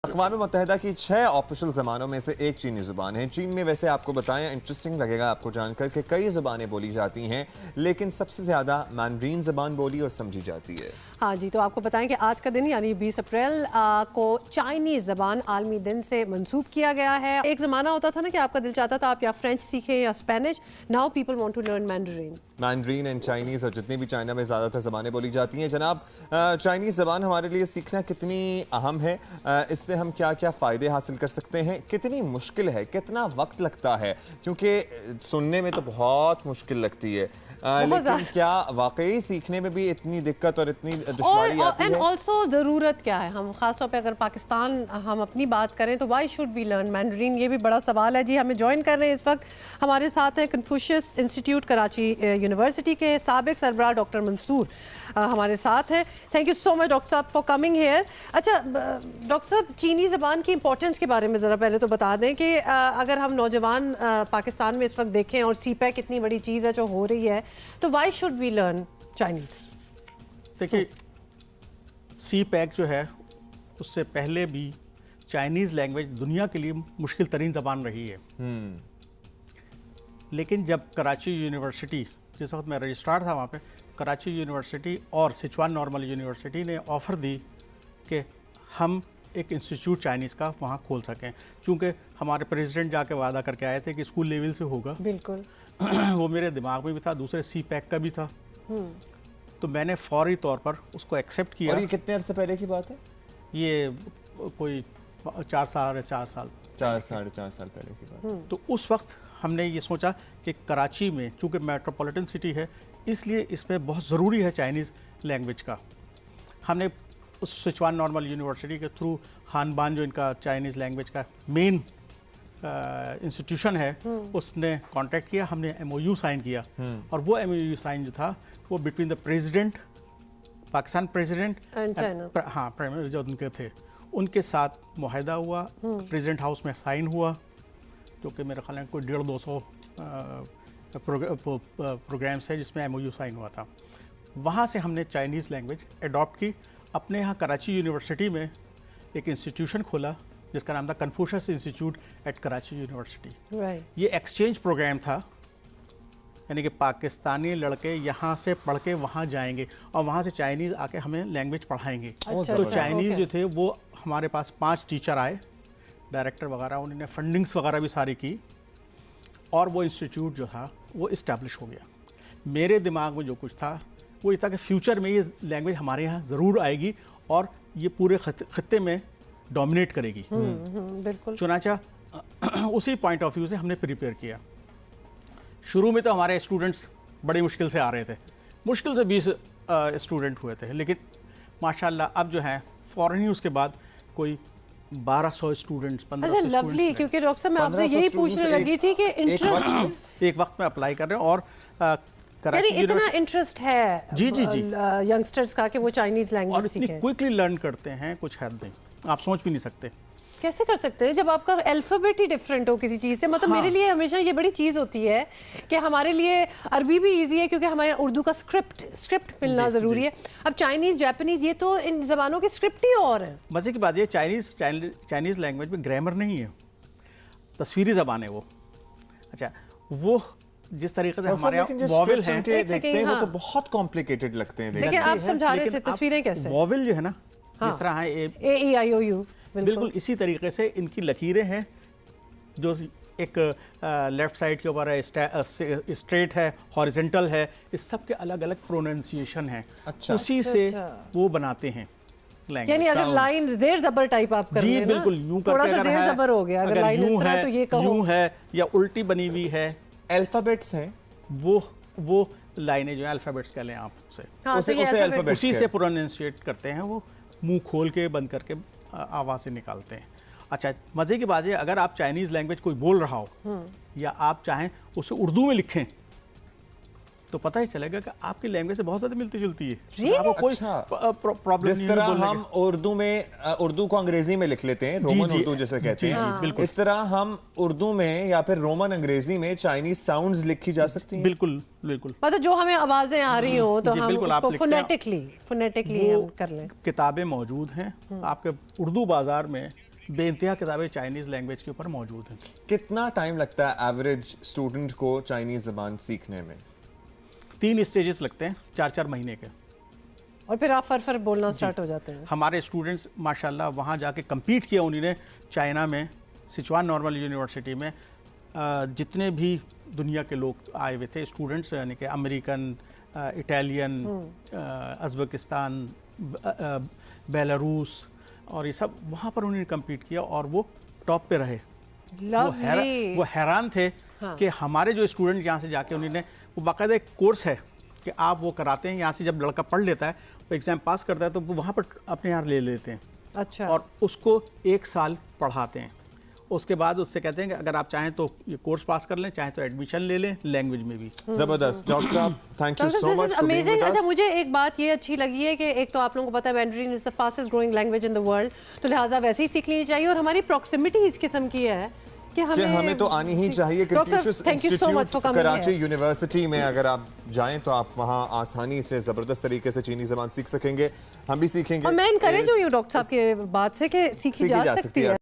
अक़वाम मुत्तहिदा की 6 ऑफिशियल ज़बानों में से एक चीनी ज़ुबान है। चीन में वैसे आपको बताएं, इंटरेस्टिंग लगेगा आपको जानकर कि कई ज़बानें बोली जाती हैं, लेकिन सबसे ज़्यादा मैंड्रीन ज़बान बोली और समझी जाती है। हाँ जी, तो आपको बताएं कि आज का दिन यानी 20 अप्रैल को चाइनीज़ ज़बान आलमी दिन से मंसूब किया गया है। एक ज़माना होता था ना कि आपका दिल चाहता था आप या फ्रेंच सीखें या Spanish. Now people want to learn Mandarin and Chinese, और जितनी भी चाइना में ज़्यादातर ज़बानें बोली जाती हैं। जनाब, चाइनीज़ ज़बान हमारे लिए सीखना कितनी अहम है, इससे हम क्या क्या फ़ायदे हासिल कर सकते हैं, कितनी मुश्किल है, कितना वक्त लगता है, क्योंकि सुनने में तो बहुत मुश्किल लगती है, लेकिन क्या वाकई सीखने में भी इतनी दिक्कत और इतनी दुश्वारी आती है? एंड ऑल्सो ज़रूरत क्या है? हम खासतौर पे अगर पाकिस्तान हम अपनी बात करें तो why should we learn Mandarin, ये भी बड़ा सवाल है जी। हमें ज्वाइन कर रहे हैं इस वक्त, हमारे साथ हैं कन्फ्यूशियस इंस्टीट्यूट कराची यूनिवर्सिटी के साबिक सरबराह डॉक्टर मंसूर हमारे साथ हैं। Thank you so much doctor साहब फॉर कमिंग हेयर। अच्छा डॉक्टर साहब, चीनी ज़बान की इंपॉर्टेंस के बारे में ज़रा पहले तो बता दें कि अगर हम नौजवान पाकिस्तान में इस वक्त देखें और सीपैक इतनी बड़ी चीज़ है जो हो रही है, तो why should we learn Chinese? देखिए, सीपैक जो है उससे पहले भी चाइनीज़ लैंग्वेज दुनिया के लिए मुश्किल तरीन ज़बान रही है। लेकिन जब कराची यूनिवर्सिटी, जिस वक्त मैं रजिस्ट्रार था वहाँ पे, कराची यूनिवर्सिटी और सिचुआन नॉर्मल यूनिवर्सिटी ने ऑफ़र दी कि हम एक इंस्टीट्यूट चाइनीज़ का वहाँ खोल सकें, चूँकि हमारे प्रेसिडेंट जाके वादा करके आए थे कि स्कूल लेवल से होगा। बिल्कुल वो मेरे दिमाग में भी था, दूसरे सीपैक का भी था। तो मैंने फौरी तौर पर उसको एक्सेप्ट किया। और ये कितने अरसे पहले की बात है? ये कोई 4 साल 4-4.5 साल पहले की बात। तो उस वक्त हमने ये सोचा कि कराची में चूँकि मेट्रोपॉलिटन सिटी है, इसलिए इसमें बहुत ज़रूरी है चाइनीज़ लैंग्वेज का। हमने उस सिचुआन नॉर्मल यूनिवर्सिटी के थ्रू हानबान, जो इनका चाइनीज़ लैंग्वेज का मेन इंस्टीट्यूशन है, उसने कांटेक्ट किया। हमने MOU साइन किया, और वो MOU साइन जो था वो between the president, Pakistan president हाँ, प्राइम मिनिस्टर जो उनके थे, उनके साथ मुआहदा हुआ। प्रेसिडेंट हाउस में साइन हुआ, जो कि मेरे ख्याल में कोई 150-200 प्रोग्राम्स है जिसमें MOU साइन हुआ था। वहाँ से हमने चाइनीज़ लैंग्वेज अडॉप्ट की। अपने यहाँ कराची यूनिवर्सिटी में एक इंस्टीट्यूशन खोला जिसका नाम था Confucius institute eight Karachi university. ये एक्सचेंज प्रोग्राम था, यानी कि पाकिस्तानी लड़के यहाँ से पढ़ के वहाँ जाएंगे और वहाँ से चाइनीज़ आके हमें लैंग्वेज पढ़ाएंगे। तो चाइनीज़ जो थे वो हमारे पास 5 टीचर आए, डायरेक्टर वगैरह, उन्होंने फंडिंग्स वगैरह भी सारी की, और वो इंस्टीट्यूट जो था वो इस्टेब्लिश हो गया। मेरे दिमाग में जो कुछ था वो ये था कि फ्यूचर में ये लैंग्वेज हमारे यहाँ ज़रूर आएगी और ये पूरे खत्ते में डोमिनेट करेगी। बिल्कुल। चुनाचा उसी पॉइंट ऑफ व्यू से हमने प्रिपेयर किया। शुरू में तो हमारे स्टूडेंट्स बड़ी मुश्किल से आ रहे थे, मुश्किल से 20 स्टूडेंट हुए थे, लेकिन माशाल्लाह अब जो है फॉरेन न्यूज़ के बाद कोई 1200 स्टूडेंट्स, 1500 लवली। क्योंकि डॉक्टर साहब मैं आपसे यही पूछने लगी थी कि इंटरेस्ट एक वक्त में अप्लाई कर रहे हैं, और यानी इतना इंटरेस्ट है जी यंगस्टर्स का कि वो चाइनीज़ लैंग्वेज सीखें, इतनी क्विकली लर्न करते हैं, कुछ हद नहीं, आप सोच भी नहीं सकते। कैसे कर सकते हैं जब आपका अल्फाबेट ही डिफरेंट हो किसी चीज़ से? मतलब मेरे लिए हमेशा ये बड़ी चीज़ होती है कि हमारे लिए अरबी भी इजी है क्योंकि हमारे उर्दू का स्क्रिप्ट मिलना ज़रूरी है। अब चाइनीज़, जापानीज़, ये तो इन ज़बानों की स्क्रिप्ट ही और है। मज़े की बात ये, चाइनीज़ लैंग्वेज में ग्रामर नहीं है, तस्वीरी ज़बान है वो। अच्छा, वो जिस तरीके से हमारे यहाँ वॉवेल हैं देखते हैं, वो तो बहुत कॉम्प्लिकेटेड लगते हैं। लेकिन आप समझा रहे थे तस्वीरें कैसे? वॉवेल जो है ना, जिस तरह है AEIOU, बिल्कुल इसी तरीके से इनकी लकीरें हैं, जो एक लेफ्ट साइड के ऊपर है, स्ट्रेट है, हॉरिजेंटल है, इस सब के अलग अलग प्रोनाउंसिएशन है। उसी से वो बनाते हैं लैंग्वेज। यानी अगर लाइन जेर जबर टाइप आप कर रहे हैं, बिल्कुल यूं करके, थोड़ा सा जेर जबर हो गया, अगर लाइन इस तरह तो ये कहो यूं है या उल्टी बनी हुई है, अल्फाबेट्स हैं, वो लाइनें जो है अल्फाबेट्स कह लें आप उसी से प्रोनाउंसिएट करते हैं। वो मुंह खोल के बंद करके आवाज़ें निकालते हैं। अच्छा, मज़े की बात है, अगर आप चाइनीज़ लैंग्वेज कोई बोल रहा हो या आप चाहें उसे उर्दू में लिखें, तो पता ही चलेगा कि आपकी लैंग्वेज से बहुत ज़्यादा मिलती जुलती है। आपको कोई प्रॉब्लम नहीं। जिस तरह हम उर्दू को अंग्रेजी में लिख लेते हैं, रोमन उर्दू जिसे कहते हैं, बिल्कुल इस तरह हम उर्दू में या फिर रोमन अंग्रेजी में चाइनीज साउंड्स लिखी जा सकती हैं। बिल्कुल बिल्कुल, मतलब जो हमें आवाजें आ रही हो तो हम उसको फोनेटिकली हम कर लें। किताबें मौजूद हैं आपके उर्दू बाजार में। बेइंतहा किताबें चाइनीज़ लैंग्वेज के ऊपर मौजूद हैं। कितना टाइम लगता है एवरेज स्टूडेंट को चाइनीज जबान सीखने में? 3 स्टेजेस लगते हैं, 4-4 महीने के। और फिर आप फर बोलना स्टार्ट हो जाते हैं। हमारे स्टूडेंट्स माशाल्लाह वहाँ जाके compete किया उन्होंने चाइना में, सिचुआन नॉर्मल यूनिवर्सिटी में। जितने भी दुनिया के लोग आए हुए थे स्टूडेंट्स, यानी कि अमेरिकन, इटालियन, उज़्बेकिस्तान, बेलारूस, और ये सब वहाँ पर उन्होंने compete किया और वो टॉप पे रहे। वो हैरान थे कि हमारे जो स्टूडेंट यहाँ से जाके उन्होंने, वो बाकायदा एक कोर्स है कि आप वो कराते हैं यहाँ से। जब लड़का पढ़ लेता है, वो एग्ज़ाम पास करता है, तो वो वहाँ पर अपने यहाँ ले लेते हैं। अच्छा। और उसको 1 साल पढ़ाते हैं। उसके बाद उससे कहते हैं कि अगर आप चाहें तो ये कोर्स पास कर लें, चाहें तो एडमिशन ले लें लैंग्वेज में भी। जबरदस्त डॉक्टर साहब, thank you so much for being with अच्छा, अस। मुझे एक बात ये अच्छी लगी है कि एक तो आप लोगों को पता है Mandarin is the fastest growing language in the world, तो लिहाजा वैसे ही सीख लेनी चाहिए। और हमारी प्रॉक्सिमिटी इस किस्म की है कि हमें तो आनी ही चाहिए। कन्फ्यूशियस इंस्टीट्यूट कराची यूनिवर्सिटी में अगर आप जाएं तो आप वहां आसानी से जबरदस्त तरीके से चीनी जबान सीख सकेंगे, हम भी सीखेंगे। और मैं इनकरेज हुई हूँ डॉक्टर साहब की बात से कि सीखी जा सकती है।